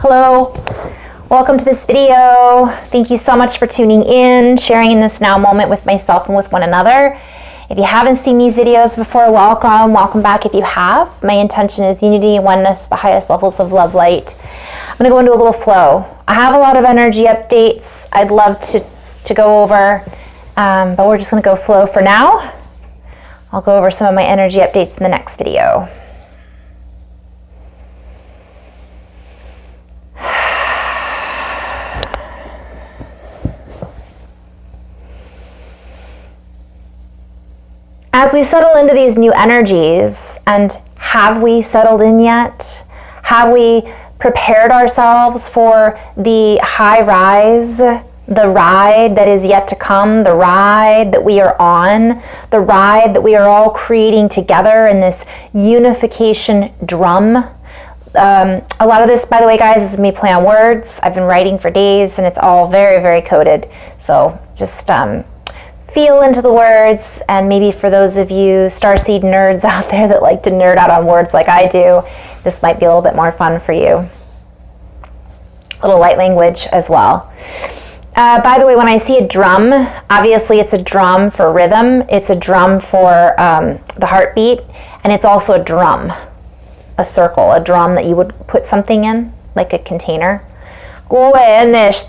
Hello, welcome to this video. Thank you so much for tuning in, sharing in this now moment with myself and with one another. If you haven't seen these videos before, welcome back if you have. My intention is unity and oneness, the highest levels of love light. I'm gonna go into a little flow. I have a lot of energy updates I'd love to go over, but we're just gonna go flow for now. I'll go over some of my energy updates in the next video. As we settle into these new energies, and have we settled in yet? Have we prepared ourselves for the high rise, the ride that is yet to come, the ride that we are on, the ride that we are all creating together in this unification drum? A lot of this, by the way, guys, is me play on words. I've been writing for days and it's all very, very coded. So just feel into the words, and maybe for those of you starseed nerds out there that like to nerd out on words like I do, this might be a little bit more fun for you. A little light language as well. By the way, when I see a drum, obviously it's a drum for rhythm, it's a drum for the heartbeat, and it's also a drum, a circle, a drum that you would put something in, like a container. And as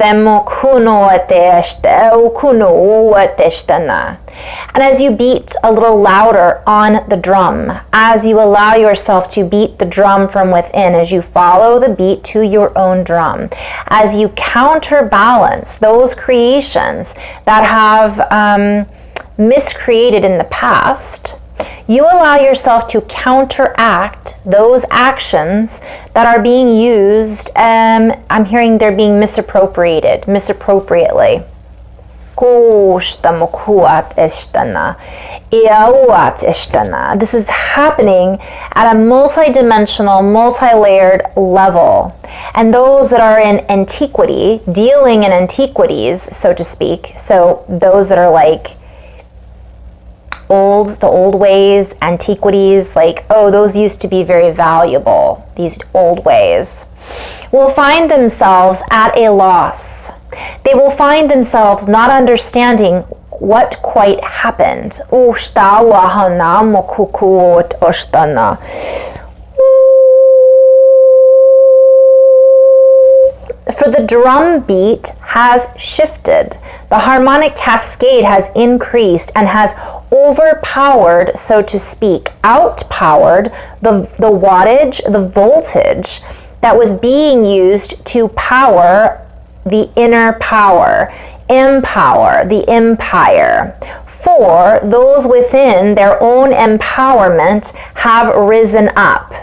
you beat a little louder on the drum, as you allow yourself to beat the drum from within, as you follow the beat to your own drum, as you counterbalance those creations that have miscreated in the past, you allow yourself to counteract those actions that are being used. I'm hearing they're being misappropriately. This is happening at a multi-dimensional, multi-layered level. And those that are in antiquity, dealing in antiquities, so to speak, so those that are like the old ways, antiquities, like, oh, those used to be very valuable, these old ways, will find themselves at a loss. They will find themselves not understanding what quite happened. For the drum beat has shifted. The harmonic cascade has increased and has overpowered, so to speak, outpowered the wattage, the voltage that was being used to power the inner power, empower the empire. For those within their own empowerment have risen up.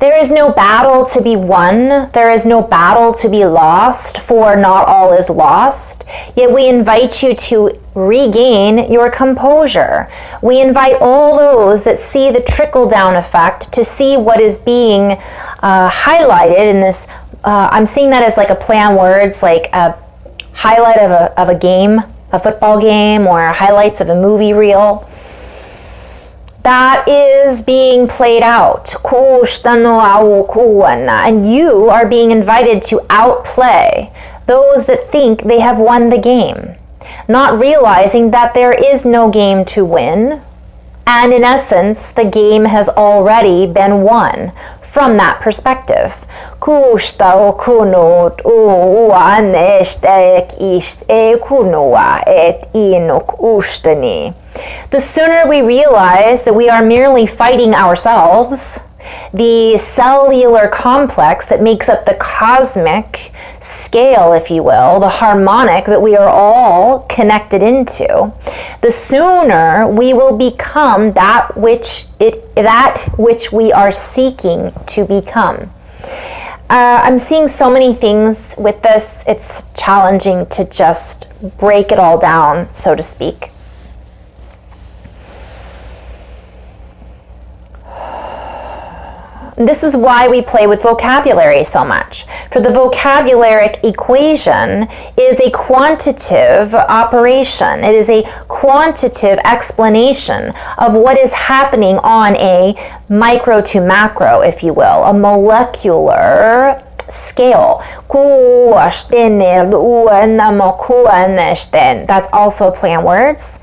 There is no battle to be won. There is no battle to be lost, for not all is lost. Yet we invite you to regain your composure. We invite all those that see the trickle-down effect to see what is being highlighted in this. I'm seeing that as like a play on words, like a highlight of a game, a football game, or highlights of a movie reel. That is being played out. And you are being invited to outplay those that think they have won the game, not realizing that there is no game to win. And in essence, the game has already been won from that perspective. The sooner we realize that we are merely fighting ourselves, the cellular complex that makes up the cosmic scale, if you will, the harmonic that we are all connected into, the sooner we will become that which we are seeking to become. I'm seeing so many things with this. It's challenging to just break it all down, so to speak. This is why we play with vocabulary so much. For the vocabularic equation is a quantitative operation. It is a quantitative explanation of what is happening on a micro to macro, if you will, a molecular scale. That's also a play on words.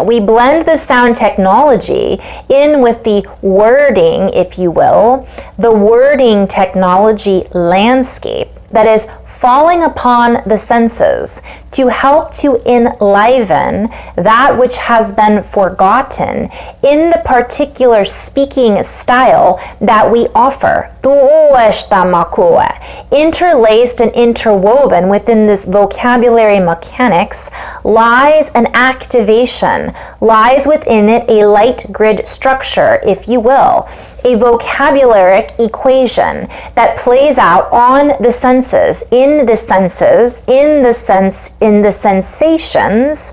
We blend the sound technology in with the wording, if you will, the wording technology landscape that is falling upon the senses to help to enliven that which has been forgotten in the particular speaking style that we offer. Interlaced and interwoven within this vocabulary mechanics lies an activation, lies within it a light grid structure, if you will, a vocabularic equation that plays out on the senses, in the sensations,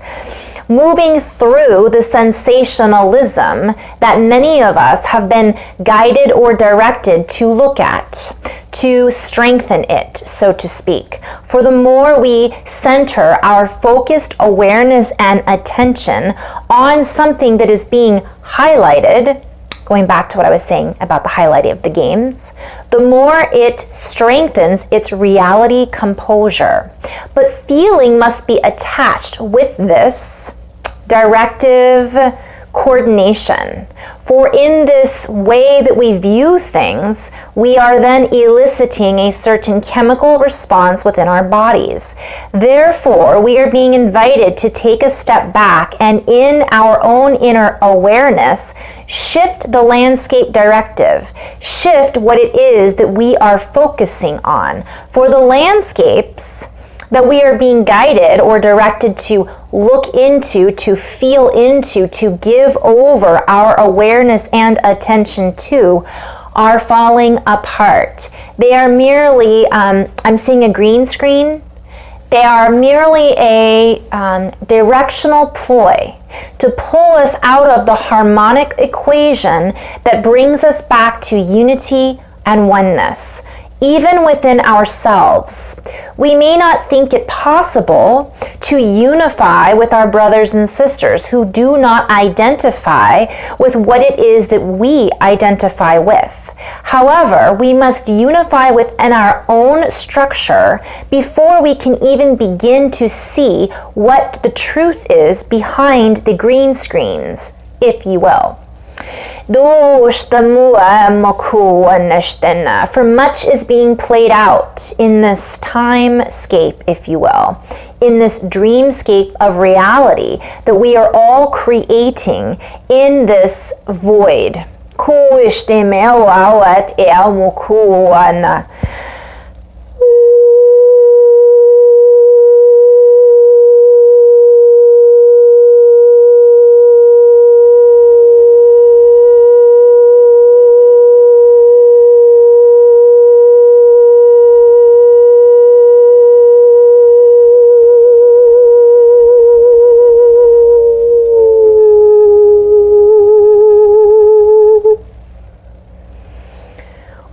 moving through the sensationalism that many of us have been guided or directed to look at, to strengthen it, so to speak. For the more we center our focused awareness and attention on something that is being highlighted, going back to what I was saying about the highlighting of the games, the more it strengthens its reality composure. But feeling must be attached with this directive coordination. For in this way that we view things, we are then eliciting a certain chemical response within our bodies. Therefore, we are being invited to take a step back and in our own inner awareness, shift the landscape directive, shift what it is that we are focusing on. For the landscapes that we are being guided or directed to look into, to feel into, to give over our awareness and attention to, are falling apart. They are merely, I'm seeing a green screen. They are merely a directional ploy to pull us out of the harmonic equation that brings us back to unity and oneness. Even within ourselves, we may not think it possible to unify with our brothers and sisters who do not identify with what it is that we identify with. However, we must unify within our own structure before we can even begin to see what the truth is behind the green screens, if you will. For much is being played out in this timescape, if you will, in this dreamscape of reality that we are all creating in this void.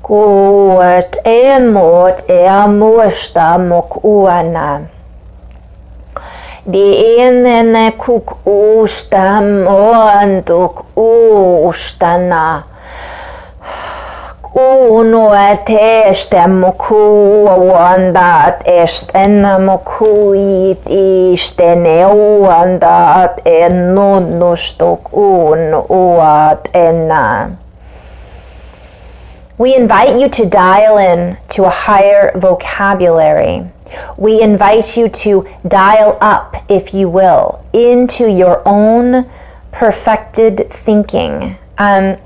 Kuat emot eamosta mokuana. Di enene kuk usta moantuk ustana. Kuno eteste mokuandat estena mokuit isteneuandat ennudnustuk uat enna. We invite you to dial in to a higher vocabulary. We invite you to dial up, if you will, into your own perfected thinking. I'm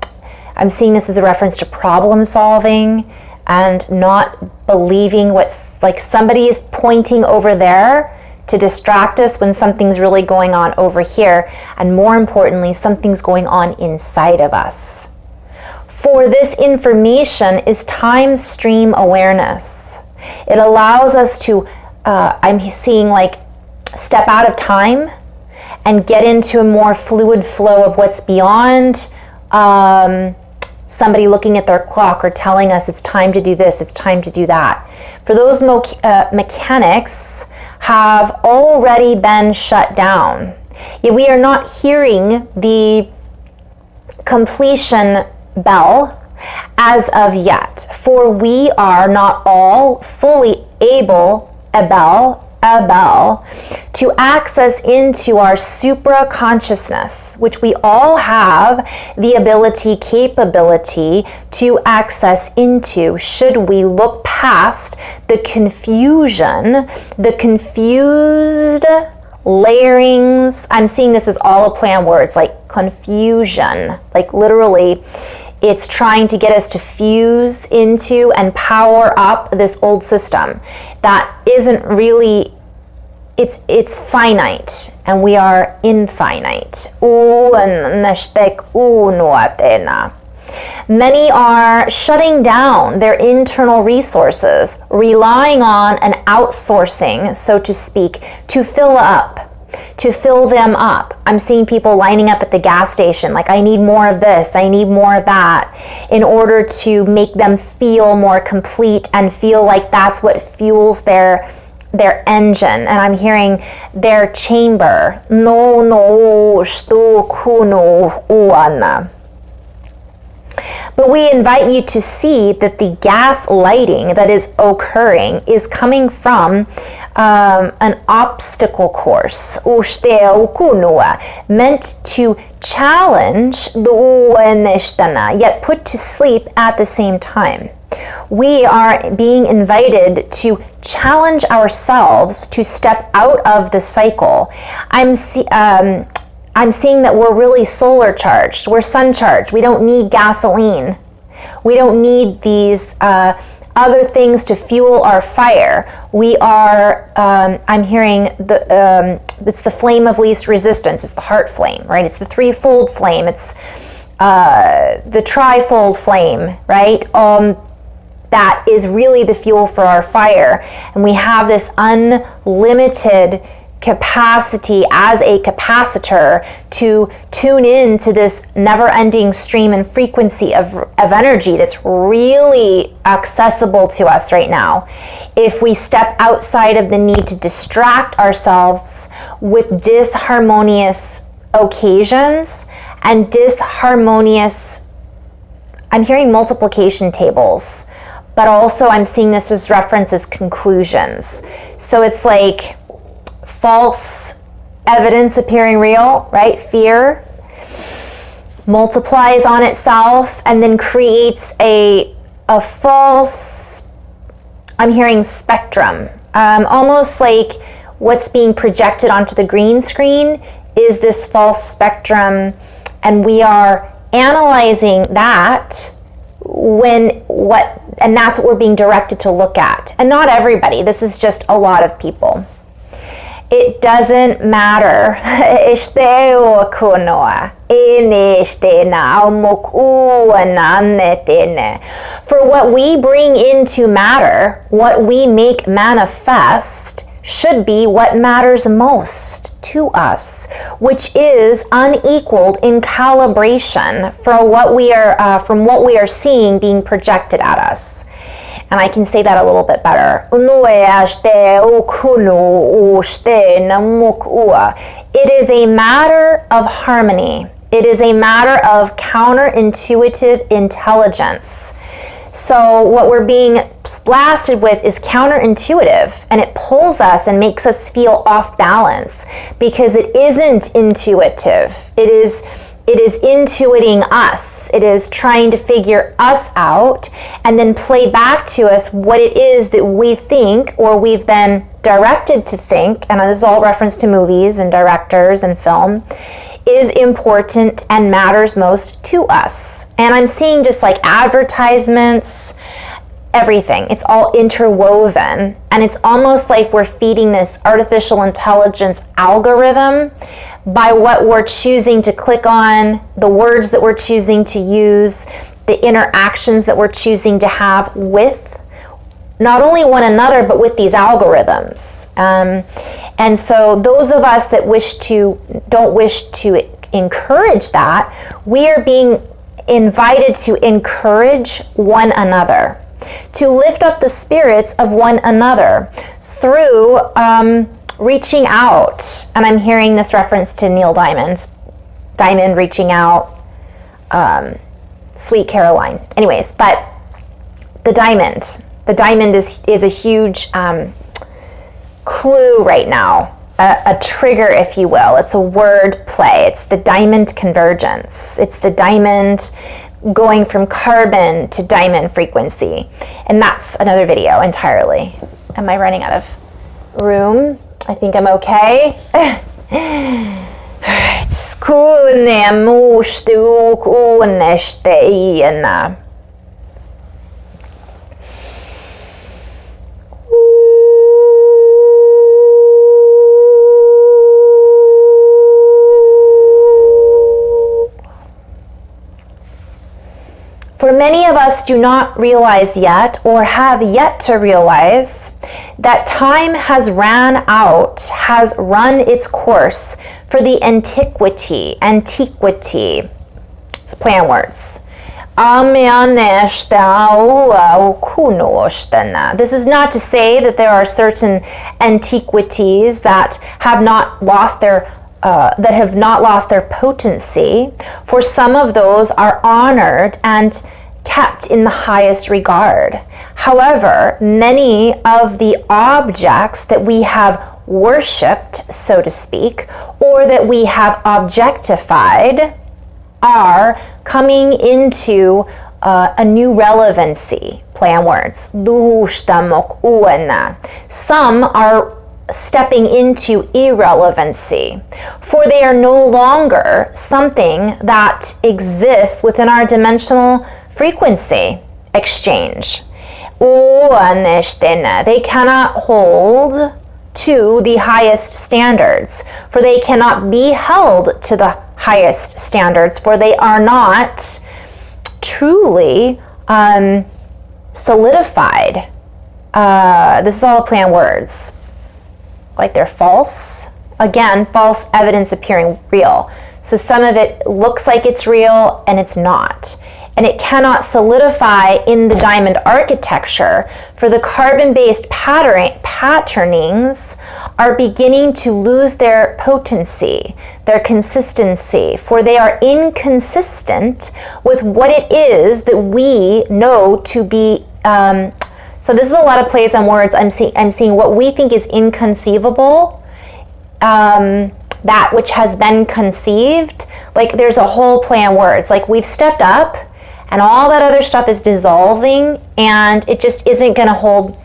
seeing this as a reference to problem solving and not believing what's like somebody is pointing over there to distract us when something's really going on over here. And more importantly, something's going on inside of us. For this information is time stream awareness. It allows us to, I'm seeing like step out of time and get into a more fluid flow of what's beyond somebody looking at their clock or telling us it's time to do this, it's time to do that. For those mechanics have already been shut down. Yet we are not hearing the completion bell as of yet, for we are not all fully able, to access into our supra-consciousness, which we all have the ability, capability to access into, should we look past the confusion, the confused layerings. I'm seeing this as all a play on words, like confusion, like literally it's trying to get us to fuse into and power up this old system that isn't really, it's finite and we are infinite. Many are shutting down their internal resources, relying on and outsourcing, so to speak, to fill them up. I'm seeing people lining up at the gas station, like, I need more of this, I need more of that, in order to make them feel more complete and feel like that's what fuels their engine. And I'm hearing their chamber. But we invite you to see that the gas lighting that is occurring is coming from an obstacle course, meant to challenge, yet put to sleep at the same time. We are being invited to challenge ourselves to step out of the cycle. I'm seeing that we're really solar charged. We're sun charged. We don't need gasoline. We don't need these other things to fuel our fire. We are, I'm hearing, it's the flame of least resistance. It's the heart flame, right? It's the threefold flame. It's the trifold flame, right? That is really the fuel for our fire. And we have this unlimited capacity as a capacitor to tune in to this never-ending stream and frequency of energy that's really accessible to us right now. If we step outside of the need to distract ourselves with disharmonious occasions and disharmonious, I'm hearing multiplication tables, but also I'm seeing this as reference as conclusions. So it's like false evidence appearing real, right? Fear multiplies on itself and then creates a false, I'm hearing spectrum, almost like what's being projected onto the green screen is this false spectrum, and we are analyzing that and that's what we're being directed to look at. And not everybody, this is just a lot of people. It doesn't matter. For what we bring into matter, what we make manifest, should be what matters most to us, which is unequaled in calibration for what we are, from what we are seeing being projected at us. And I can say that a little bit better. It is a matter of harmony. It is a matter of counterintuitive intelligence. So what we're being blasted with is counterintuitive, and it pulls us and makes us feel off balance because it isn't intuitive. It is intuiting us. It is trying to figure us out and then play back to us what it is that we think or we've been directed to think, and this is all reference to movies and directors and film, is important and matters most to us. And I'm seeing just like advertisements, everything. It's all interwoven, and it's almost like we're feeding this artificial intelligence algorithm by what we're choosing to click on, the words that we're choosing to use, the interactions that we're choosing to have with not only one another, but with these algorithms. And so those of us that don't wish to encourage that, we are being invited to encourage one another, to lift up the spirits of one another through reaching out. And I'm hearing this reference to Neil Diamond reaching out, Sweet Caroline. Anyways, but the diamond is a huge clue right now, a trigger, if you will. It's a word play. It's the diamond convergence. It's the diamond going from carbon to diamond frequency. And that's another video entirely. Am I running out of room? I think I'm okay. Alright, for many of us do not realize yet, or have yet to realize, that time has run its course for the antiquity. It's a play on words. This is not to say that there are certain antiquities that have not lost their potency, for some of those are honored and kept in the highest regard. However, many of the objects that we have worshipped, so to speak, or that we have objectified are coming into a new relevancy. Play on words. Some are stepping into irrelevancy, for they are no longer something that exists within our dimensional frequency exchange. They cannot hold to the highest standards, for they cannot be held to the highest standards, for they are not truly solidified. This is all a play on words. Like they're false. Again, false evidence appearing real. So some of it looks like it's real and it's not. And it cannot solidify in the diamond architecture, for the carbon-based patternings are beginning to lose their potency, their consistency, for they are inconsistent with what it is that we know to be. So this is a lot of plays on words. I'm seeing what we think is inconceivable, that which has been conceived. Like there's a whole play on words. Like we've stepped up, and all that other stuff is dissolving, and it just isn't going to hold.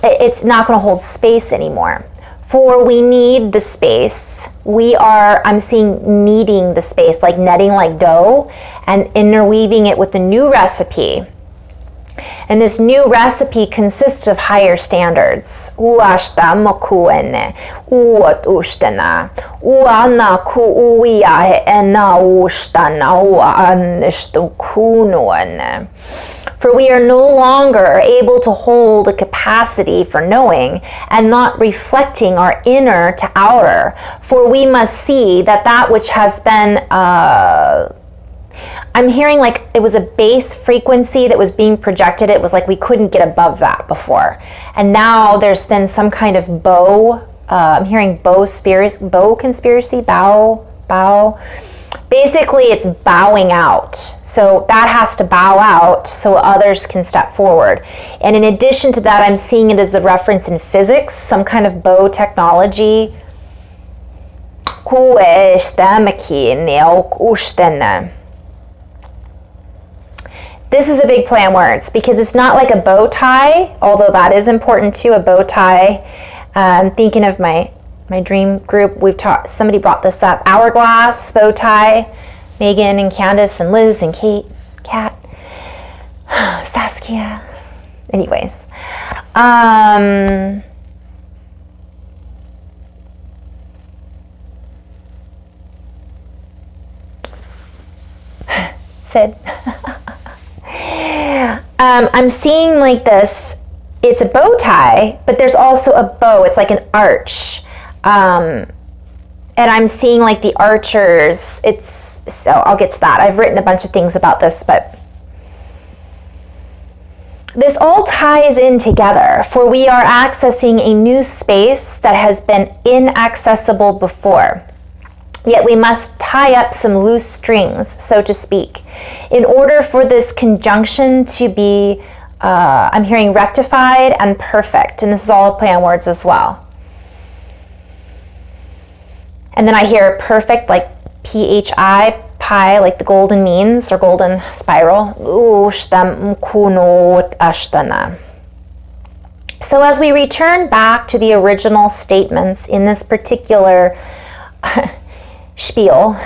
It's not going to hold space anymore. For we need the space. I'm seeing kneading the space, like netting like dough, and interweaving it with the new recipe. And this new recipe consists of higher standards. For we are no longer able to hold a capacity for knowing and not reflecting our inner to outer. For we must see that which has been I'm hearing like it was a base frequency that was being projected. It was like we couldn't get above that before. And now there's been some kind of I'm hearing bow conspiracy. Basically, it's bowing out. So that has to bow out so others can step forward. And in addition to that, I'm seeing it as a reference in physics, some kind of bow technology. This is a big play on words, because it's not like a bow tie, although that is important too, a bow tie. Thinking of my dream group, somebody brought this up, hourglass, bow tie, Megan and Candace and Liz and Kate, Kat, Saskia. Anyways. Sid. I'm seeing like this, it's a bow tie, but there's also a bow. It's like an arch. And and I'm seeing like the archers. So I'll get to that. I've written a bunch of things about this, but this all ties in together, for we are accessing a new space that has been inaccessible before. Yet we must tie up some loose strings, so to speak, in order for this conjunction to be, I'm hearing rectified and perfect, and this is all a play on words as well. And then I hear perfect, like PHI, pi, like the golden means or golden spiral. So as we return back to the original statements in this particular spiel,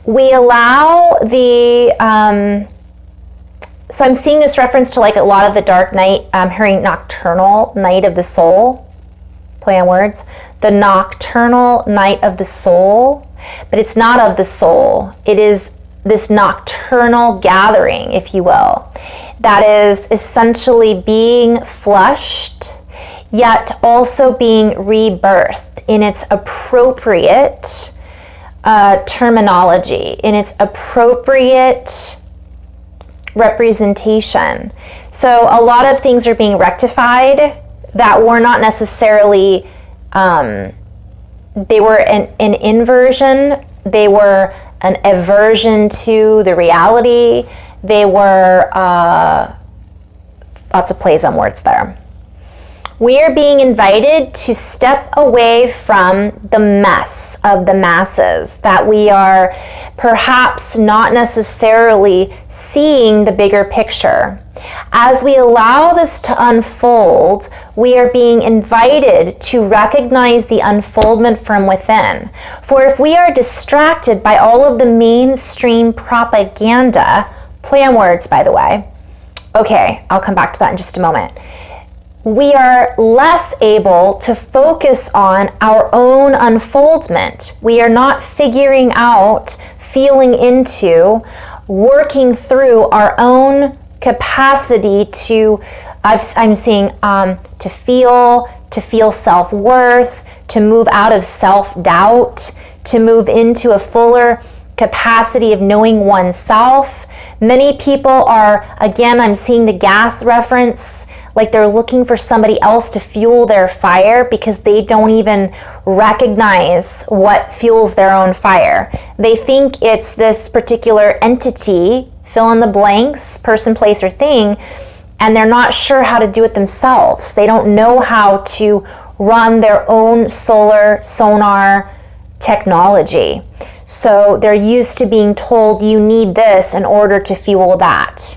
we allow the, so I'm seeing this reference to like a lot of the dark night, I'm hearing nocturnal night of the soul, play on words, the nocturnal night of the soul, but it's not of the soul. It is this nocturnal gathering, if you will, that is essentially being flushed, yet also being rebirthed in its appropriate terminology, in its appropriate representation. So a lot of things are being rectified that were not necessarily, they were an inversion, they were an aversion to the reality, they were lots of plays on words there. We are being invited to step away from the mess of the masses, that we are perhaps not necessarily seeing the bigger picture. As we allow this to unfold, we are being invited to recognize the unfoldment from within. For if we are distracted by all of the mainstream propaganda, play on words, by the way. Okay, I'll come back to that in just a moment. We are less able to focus on our own unfoldment. We are not figuring out, feeling into, working through our own capacity to, I'm seeing, to feel self-worth, to move out of self-doubt, to move into a fuller capacity of knowing oneself. Many people are, again, I'm seeing the gas reference, like they're looking for somebody else to fuel their fire because they don't even recognize what fuels their own fire. They think it's this particular entity, fill in the blanks, person, place, or thing, and they're not sure how to do it themselves. They don't know how to run their own sonar technology. So they're used to being told you need this in order to fuel that.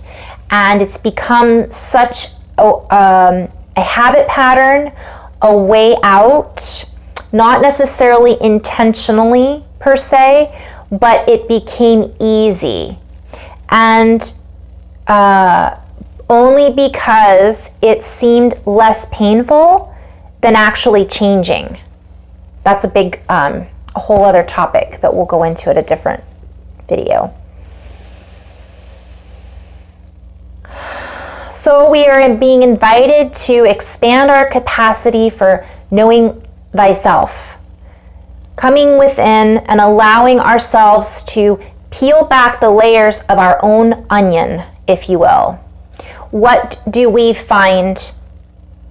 And it's become such a habit pattern, a way out, not necessarily intentionally per se, but it became easy. And only because it seemed less painful than actually changing. That's a big, a whole other topic that we'll go into at a different video. So we are being invited to expand our capacity for knowing thyself, coming within and allowing ourselves to peel back the layers of our own onion, if you will. What do we find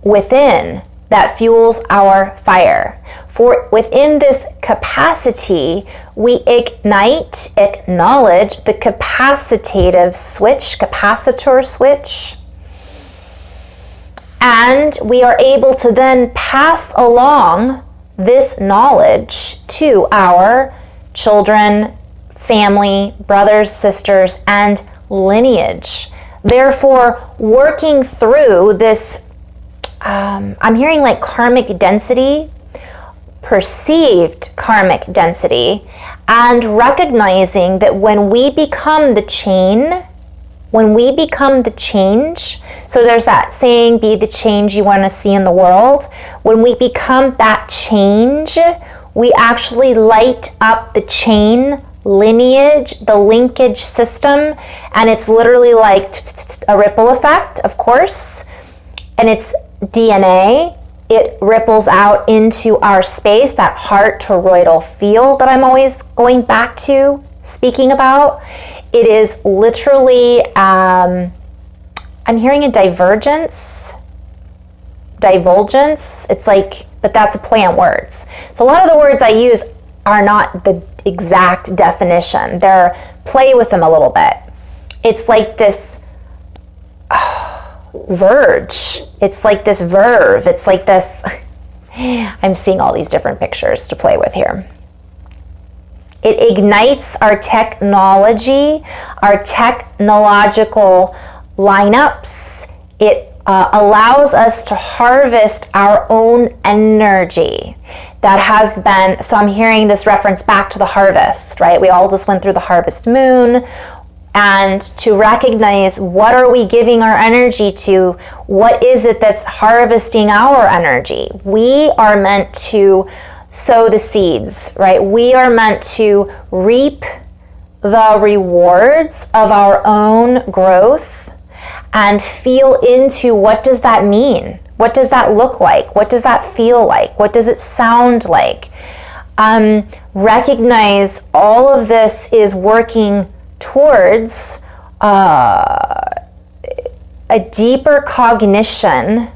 within that fuels our fire? For within this capacity, we acknowledge the capacitor switch, and we are able to then pass along this knowledge to our children, family, brothers, sisters, and lineage. Therefore, working through this, I'm hearing like karmic density, perceived karmic density, and recognizing that when we become the change, so there's that saying, be the change you want to see in the world. When we become that change, we actually light up the chain lineage, the linkage system, and it's literally like a ripple effect, of course, and it's DNA it ripples out into our space, that heart toroidal feel that I'm always going back to speaking about. It is literally, I'm hearing a divulgence. It's like, but that's a play on words. So a lot of the words I use are not the exact definition. They're play with them a little bit. It's like this verge. It's like this verve. It's like this, I'm seeing all these different pictures to play with here. It ignites our technology, our technological lineups. It allows us to harvest our own energy that has been, so I'm hearing this reference back to the harvest, right? We all just went through the harvest moon, and to recognize what are we giving our energy to? What is it that's harvesting our energy? We are meant to sow the seeds, right? We are meant to reap the rewards of our own growth and feel into what does that mean? What does that look like? What does that feel like? What does it sound like? Recognize all of this is working towards a deeper cognition.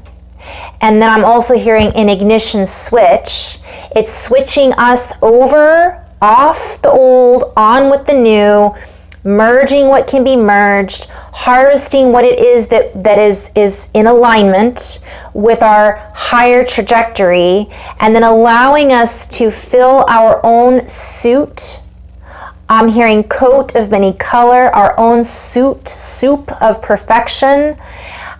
And then I'm also hearing an ignition switch. It's switching us over, off the old, on with the new, merging what can be merged, harvesting what it is that is in alignment with our higher trajectory, and then allowing us to fill our own suit. I'm hearing coat of many color, our own soup of perfection.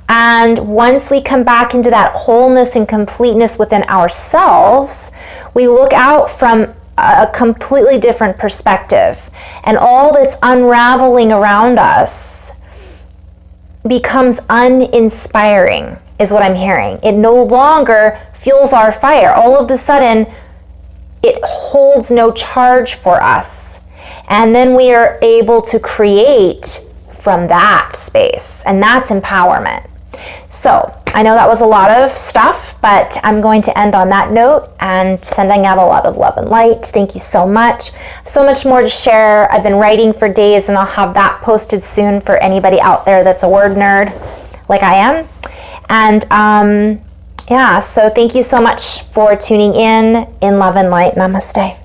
And once we come back into that wholeness and completeness within ourselves, we look out from a completely different perspective. And all that's unraveling around us becomes uninspiring, is what I'm hearing. It no longer fuels our fire. All of a sudden, it holds no charge for us. And then we are able to create from that space. And that's empowerment. So I know that was a lot of stuff, but I'm going to end on that note and sending out a lot of love and light. Thank you so much. So much more to share. I've been writing for days, and I'll have that posted soon for anybody out there that's a word nerd like I am. And yeah, so thank you so much for tuning in love and light. Namaste.